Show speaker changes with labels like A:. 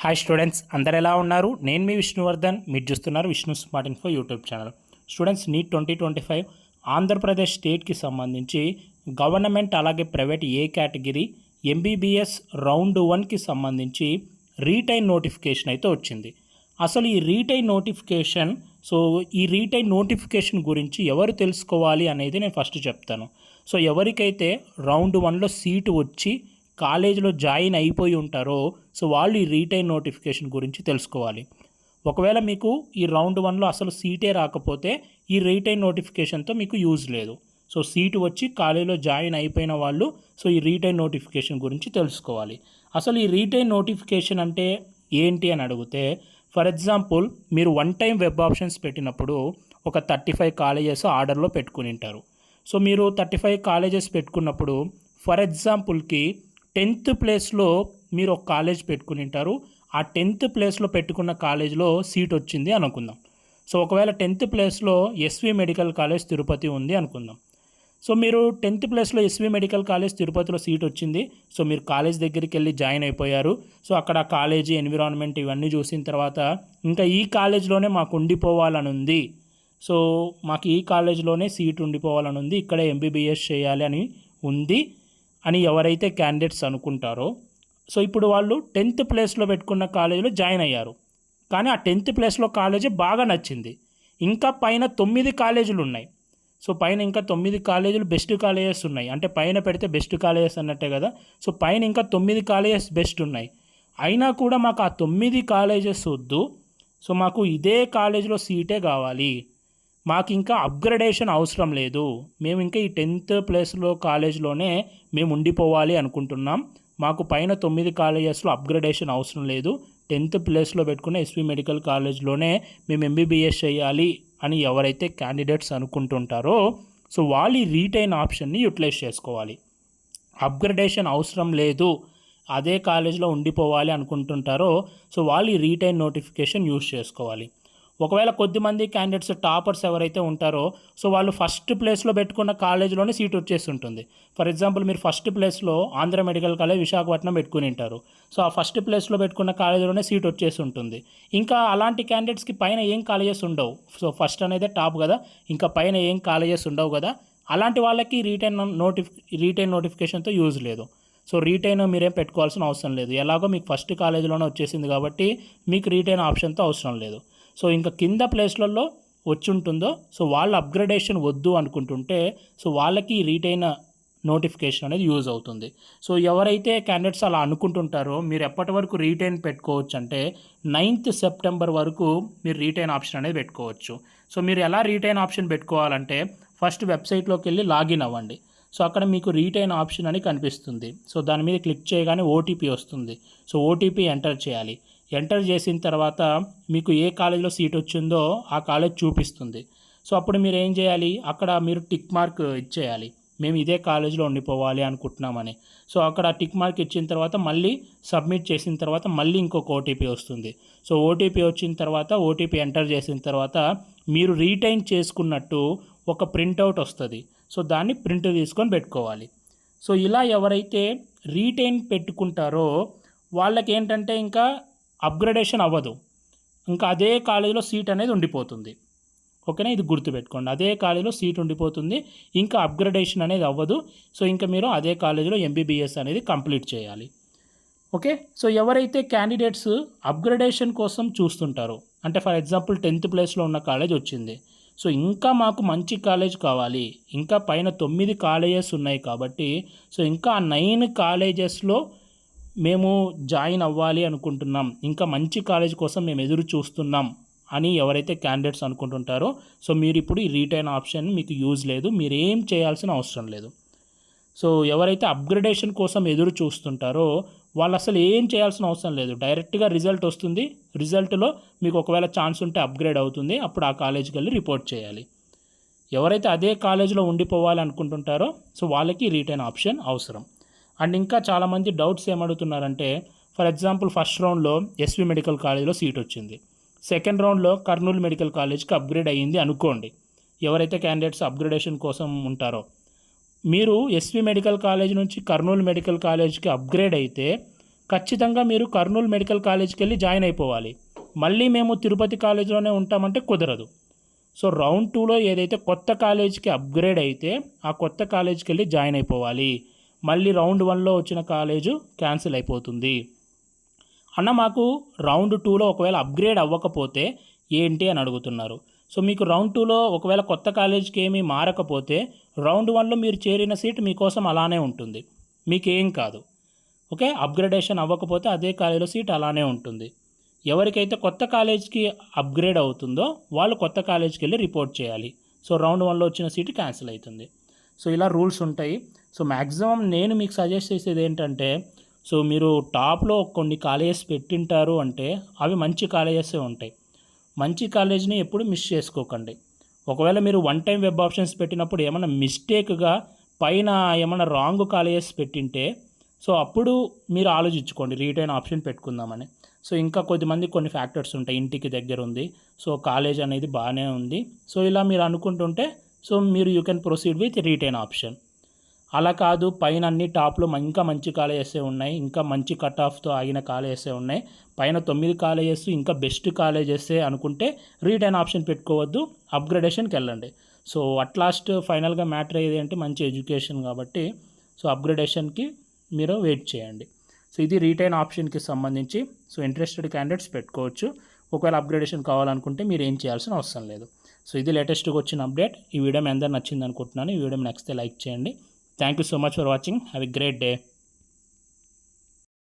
A: Hi students, అందరు ఎలా ఉన్నారు? నేను మీ విష్ణువర్ధన్. మీరు చూస్తున్నారు Vishnu smart info YouTube channel. Students, NEET 2025 Andhra Pradesh స్టేట్కి సంబంధించి గవర్నమెంట్ అలాగే private A category MBBS round 1కి సంబంధించి రీటైన్ నోటిఫికేషన్ అయితే వచ్చింది. అసలు ఈ రీటైన్ నోటిఫికేషన్ ఈ రీటైన్ నోటిఫికేషన్ గురించి ఎవరు తెలుసుకోవాలి అనేది నేను ఫస్ట్ చెప్తాను. ఎవరికైతే రౌండ్ 1లో సీటు వచ్చి కాలేజీలో జాయిన్ అయిపోయి ఉంటారో వాళ్ళు ఈ రీటైన్ నోటిఫికేషన్ గురించి తెలుసుకోవాలి. ఒకవేళ మీకు ఈ రౌండ్ 1లో అసలు సీటే రాకపోతే ఈ రీటైన్ నోటిఫికేషన్తో మీకు యూజ్ లేదు. సీటు వచ్చి కాలేజీలో జాయిన్ అయిపోయిన వాళ్ళు ఈ రీటైన్ నోటిఫికేషన్ గురించి తెలుసుకోవాలి. అసలు ఈ రీటైన్ నోటిఫికేషన్ అంటే ఏంటి అని అడిగితే, ఫర్ ఎగ్జాంపుల్ మీరు వన్ టైం వెబ్ ఆప్షన్స్ పెట్టినప్పుడు ఒక 35 కాలేజెస్ ఆర్డర్లో పెట్టుకుని ఉంటారు. మీరు 35 కాలేజెస్ పెట్టుకున్నప్పుడు ఫర్ ఎగ్జాంపుల్కి 10th ప్లేస్లో మీరు ఒక కాలేజ్ పెట్టుకుని ఉంటారు. ఆ 10th ప్లేస్లో పెట్టుకున్న కాలేజ్లో సీట్ వచ్చింది అనుకుందాం. ఒకవేళ 10th ప్లేస్లో ఎస్వి మెడికల్ కాలేజ్ తిరుపతి ఉంది అనుకుందాం. మీరు 10th ప్లేస్లో ఎస్వి మెడికల్ కాలేజ్ తిరుపతిలో సీట్ వచ్చింది. మీరు కాలేజ్ దగ్గరికి వెళ్ళి జాయిన్ అయిపోయారు. అక్కడ కాలేజీ ఎన్విరాన్మెంట్ ఇవన్నీ చూసిన తర్వాత ఇంకా ఈ కాలేజ్లోనే మాకు ఉండిపోవాలని ఉంది, మాకు ఈ కాలేజ్లోనే సీట్ ఉండిపోవాలని ఉంది, ఇక్కడ ఎంబీబీఎస్ చేయాలి అని ఉంది అని ఎవరైతే క్యాండిడేట్స్ అనుకుంటారో ఇప్పుడు వాళ్ళు 10th ప్లేస్లో పెట్టుకున్న కాలేజీలో జాయిన్ అయ్యారు. కానీ ఆ 10th ప్లేస్లో కాలేజీ బాగా నచ్చింది. ఇంకా పైన 9 కాలేజీలు ఉన్నాయి. పైన ఇంకా 9 కాలేజీలు బెస్ట్ కాలేజెస్ ఉన్నాయి. అంటే పైన పెడితే బెస్ట్ కాలేజెస్ అన్నట్టే కదా. పైన ఇంకా 9 కాలేజెస్ బెస్ట్ ఉన్నాయి. అయినా కూడా మాకు ఆ 9 కాలేజెస్ వద్దు, మాకు ఇదే కాలేజీలో సీటే కావాలి, మాకు ఇంకా అప్గ్రేడేషన్ అవసరం లేదు, మేము ఇంకా ఈ 10th ప్లేస్లో కాలేజ్లోనే మేము ఉండిపోవాలి అనుకుంటున్నాం, మాకు పైన 9 కాలేజెస్లో అప్గ్రేడేషన్ అవసరం లేదు, 10th ప్లేస్లో పెట్టుకున్న ఎస్వి మెడికల్ కాలేజ్లోనే మేము ఎంబీబీఎస్ చేయాలి అని ఎవరైతే క్యాండిడేట్స్ అనుకుంటుంటారో వాళ్ళు ఈ రీటైన్ ఆప్షన్ని యూటిలైజ్ చేసుకోవాలి. అప్గ్రేడేషన్ అవసరం లేదు, అదే కాలేజ్లో ఉండిపోవాలి అనుకుంటుంటారో వాళ్ళు ఈ రీటైన్ నోటిఫికేషన్ యూజ్ చేసుకోవాలి. ఒకవేళ కొద్దిమంది క్యాండిడేట్స్ టాపర్స్ ఎవరైతే ఉంటారో వాళ్ళు ఫస్ట్ ప్లేస్లో పెట్టుకున్న కాలేజీలోనే సీట్ వచ్చేసి ఉంటుంది. ఫర్ ఎగ్జాంపుల్ మీరు ఫస్ట్ ప్లేస్లో ఆంధ్ర మెడికల్ కాలేజ్ విశాఖపట్నం పెట్టుకుని ఉంటారు. ఆ ఫస్ట్ ప్లేస్లో పెట్టుకున్న కాలేజీలోనే సీట్ వచ్చేసి ఉంటుంది. ఇంకా అలాంటి క్యాండిడేట్స్కి పైన ఏం కాలేజెస్ ఉండవు. ఫస్ట్ అనేది టాప్ కదా, ఇంకా పైన ఏం కాలేజెస్ ఉండవు కదా, అలాంటి వాళ్ళకి రీటైన్ నోటిఫికేషన్తో యూజ్ లేదు. రీటైన్ మీరేం పెట్టుకోవాల్సిన అవసరం లేదు. ఎలాగో మీకు ఫస్ట్ కాలేజీలోనే వచ్చేసింది కాబట్టి మీకు రీటైన్ ఆప్షన్తో అవసరం లేదు. ఇంకా కింద ప్లేస్లలో వచ్చి ఉంటుందో వాళ్ళు అప్గ్రేడేషన్ వద్దు అనుకుంటుంటే వాళ్ళకి రీటైన్ నోటిఫికేషన్ అనేది యూజ్ అవుతుంది. ఎవరైతే క్యాండిడేట్స్ అలా అనుకుంటుంటారో మీరు ఎప్పటి వరకు రీటైన్ పెట్టుకోవచ్చు అంటే 9th సెప్టెంబర్ వరకు మీరు రీటైన్ ఆప్షన్ అనేది పెట్టుకోవచ్చు. మీరు ఎలా రీటైన్ ఆప్షన్ పెట్టుకోవాలంటే ఫస్ట్ వెబ్సైట్లోకి వెళ్ళి లాగిన్ అవ్వండి. అక్కడ మీకు రీటైన్ ఆప్షన్ అని కనిపిస్తుంది. దాని మీద క్లిక్ చేయగానే ఓటీపీ వస్తుంది. ఓటీపీ ఎంటర్ చేయాలి. ఎంటర్ చేసిన తర్వాత మీకు ఏ కాలేజీలో సీట్ వచ్చిందో ఆ కాలేజ్ చూపిస్తుంది. అప్పుడు మీరు ఏం చేయాలి, అక్కడ మీరు టిక్ మార్క్ ఇచ్చేయాలి, మేము ఇదే కాలేజీలో ఉండిపోవాలి అనుకుంటున్నామని. అక్కడ టిక్ మార్క్ ఇచ్చిన తర్వాత మళ్ళీ సబ్మిట్ చేసిన తర్వాత మళ్ళీ ఇంకొక ఓటీపీ వస్తుంది. ఓటీపీ వచ్చిన తర్వాత ఓటీపీ ఎంటర్ చేసిన తర్వాత మీరు రీటైన్ చేసుకున్నట్టు ఒక ప్రింట్అవుట్ వస్తుంది. దాన్ని ప్రింట్ తీసుకొని పెట్టుకోవాలి. ఇలా ఎవరైతే రీటైన్ పెట్టుకుంటారో వాళ్ళకి ఏంటంటే ఇంకా అప్గ్రేడేషన్ అవ్వదు, ఇంకా అదే కాలేజీలో సీట్ అనేది ఉండిపోతుంది. ఓకేనా, ఇది గుర్తుపెట్టుకోండి, అదే కాలేజీలో సీట్ ఉండిపోతుంది, ఇంకా అప్గ్రేడేషన్ అనేది అవ్వదు. ఇంకా మీరు అదే కాలేజీలో ఎంబీబీఎస్ అనేది కంప్లీట్ చేయాలి. ఓకే, ఎవరైతే క్యాండిడేట్స్ అప్గ్రేడేషన్ కోసం చూస్తుంటారో, అంటే ఫర్ ఎగ్జాంపుల్ 10th ప్లేస్లో ఉన్న కాలేజ్ వచ్చింది, ఇంకా మాకు మంచి కాలేజ్ కావాలి, ఇంకా పైన 9 కాలేజెస్ ఉన్నాయి కాబట్టి ఇంకా 9 కాలేజెస్లో మేము జాయిన్ అవ్వాలి అనుకుంటున్నాం, ఇంకా మంచి కాలేజ్ కోసం మేము ఎదురు చూస్తున్నాం అని ఎవరైతే క్యాండిడేట్స్ అనుకుంటుంటారో మీరు ఇప్పుడు ఈ రీటైన్ ఆప్షన్ మీకు యూజ్ లేదు, మీరు ఏం చేయాల్సిన అవసరం లేదు. ఎవరైతే అప్గ్రేడేషన్ కోసం ఎదురు చూస్తుంటారో వాళ్ళు అసలు ఏం చేయాల్సిన అవసరం లేదు, డైరెక్ట్గా రిజల్ట్ వస్తుంది. రిజల్ట్లో మీకు ఒకవేళ ఛాన్స్ ఉంటే అప్గ్రేడ్ అవుతుంది, అప్పుడు ఆ కాలేజ్కి వెళ్ళి రిపోర్ట్ చేయాలి. ఎవరైతే అదే కాలేజ్లో ఉండిపోవాలి అనుకుంటుంటారో వాళ్ళకి రీటైన్ ఆప్షన్ అవసరం. అండ్ ఇంకా చాలామంది డౌట్స్ ఏమడుగుతున్నారంటే, ఫర్ ఎగ్జాంపుల్ ఫస్ట్ రౌండ్లో ఎస్వి మెడికల్ కాలేజ్లో సీట్ వచ్చింది, సెకండ్ రౌండ్లో కర్నూలు మెడికల్ కాలేజ్కి అప్గ్రేడ్ అయ్యింది అనుకోండి. ఎవరైతే క్యాండిడేట్స్ అప్గ్రేడేషన్ కోసం ఉంటారో మీరు ఎస్వి మెడికల్ కాలేజ్ నుంచి కర్నూలు మెడికల్ కాలేజ్కి అప్గ్రేడ్ అయితే ఖచ్చితంగా మీరు కర్నూలు మెడికల్ కాలేజ్కి వెళ్ళి జాయిన్ అయిపోవాలి. మళ్ళీ మేము తిరుపతి కాలేజ్లోనే ఉంటామంటే కుదరదు. సో రౌండ్ 2లో ఏదైతే కొత్త కాలేజ్కి అప్గ్రేడ్ అయితే ఆ కొత్త కాలేజ్కి వెళ్ళి జాయిన్ అయిపోవాలి. మళ్ళీ రౌండ్ 1లో వచ్చిన కాలేజు క్యాన్సిల్ అయిపోతుంది. అన్న మాకు రౌండ్ 2లో ఒకవేళ అప్గ్రేడ్ అవ్వకపోతే ఏంటి అని అడుగుతున్నారు. సో మీకు రౌండ్ 2లో ఒకవేళ కొత్త కాలేజ్కి ఏమీ మారకపోతే రౌండ్ 1లో మీరు చేరిన సీట్ మీకోసం అలానే ఉంటుంది, మీకేం కాదు. ఓకే, అప్గ్రేడేషన్ అవ్వకపోతే అదే కాలేజీలో సీట్ అలానే ఉంటుంది. ఎవరికైతే కొత్త కాలేజ్కి అప్గ్రేడ్ అవుతుందో వాళ్ళు కొత్త కాలేజ్కి వెళ్ళి రిపోర్ట్ చేయాలి. సో రౌండ్ 1లో వచ్చిన సీటు క్యాన్సిల్ అవుతుంది. సో ఇలా రూల్స్ ఉంటాయి. సో మ్యాక్సిమం నేను మీకు సజెస్ట్ చేసేది ఏంటంటే, సో మీరు టాప్లో కొన్ని కాలేజెస్ పెట్టింటారు అంటే అవి మంచి కాలేజెసే ఉంటాయి. మంచి కాలేజ్ని ఎప్పుడు మిస్ చేసుకోకండి. ఒకవేళ మీరు వన్ టైం వెబ్ ఆప్షన్స్ పెట్టినప్పుడు ఏమైనా మిస్టేక్గా పైన ఏమైనా రాంగ్ కాలేజెస్ పెట్టింటే సో అప్పుడు మీరు ఆలోచించుకోండి రీటైన్ ఆప్షన్ పెట్టుకుందామని. సో ఇంకా కొద్దిమంది కొన్ని ఫ్యాక్టర్స్ ఉంటాయి, ఇంటికి దగ్గర ఉంది, సో కాలేజ్ అనేది బాగానే ఉంది, సో ఇలా మీరు అనుకుంటుంటే సో మీరు you can proceed with retain option. అలా కాదు, పైన అన్ని టాప్లో ఇంకా మంచి కాలేజెసే ఉన్నాయి, ఇంకా మంచి కట్ ఆఫ్తో ఆగిన కాలేజెసే ఉన్నాయి, పైన 9 కాలేజెస్ ఇంకా బెస్ట్ కాలేజెసే అనుకుంటే రీటైన్ ఆప్షన్ పెట్టుకోవద్దు, అప్గ్రేడేషన్కి వెళ్ళండి. సో అట్ లాస్ట్ ఫైనల్గా మ్యాటర్ అయ్యేది అంటే మంచి ఎడ్యుకేషన్ కాబట్టి సో అప్గ్రేడేషన్కి మీరు వెయిట్ చేయండి. సో ఇది రీటైన్ ఆప్షన్కి సంబంధించి. సో ఇంట్రెస్టెడ్ క్యాండిడేట్స్ పెట్టుకోవచ్చు. ఒకవేళ అప్గ్రేడేషన్ కావాలనుకుంటే మీరు ఏం చేయాల్సిన అవసరం లేదు. సో ఇది లేటెస్ట్గా వచ్చిన అప్డేట్. ఈ వీడియో మీ అందరూ నచ్చింది అనుకుంటున్నాను. ఈ వీడియో నచ్చితే లైక్ చేయండి. Thank you so much for watching. Have a great day.